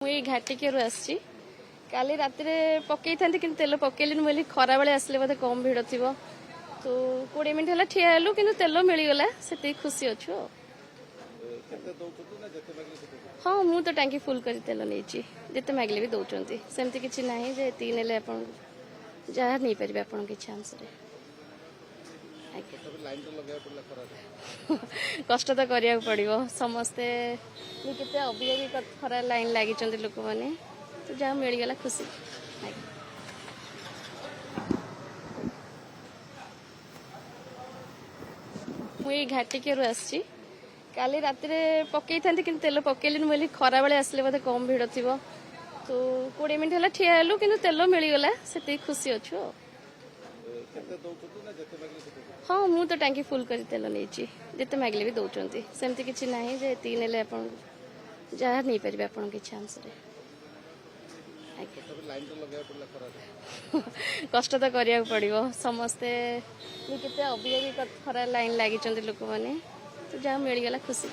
मुई घाटिकेरु आसी काली राति पकई था कि तेल पकईली मुझे खरा बेले आसले बोधे कम भिड़ थी तो 20 मिनट है ठिया हेलु कि तेल मिलगला से खुशी अच्छु हाँ मु तो टांकी फुल कर तेल नहीं जिते मागिले भी दौरान सेमती किसी ना जे ने आप जहाँ नहीं पारे आप इच्छा अनुसार कष्ट तो करिया पड़ो समस्ते केते अभी भी खरा लाइन लगी लोक मैंने तो जहाँ मिलगला खुशी मुई घाटिकेरु आसी काली राति पकई था कि तेल पकईली मुझे खरा बेले आसले बोधे कम भिड़ थी तो 20 मिनट है ठिया हेलु कि तेल मिलगला से खुशी अच्छु हाँ मु तो टांकी फुल कर तेल नहीं जिते मागिले भी दौरान सेमती किसी ना जे ने आप जहाँ नहीं पारे आप इच्छा अनुसार कष्ट तो करिया पड़ो समस्ते केते अभी भी खरा लाइन लगी लोक मैंने तो जहाँ मिलगला खुशी।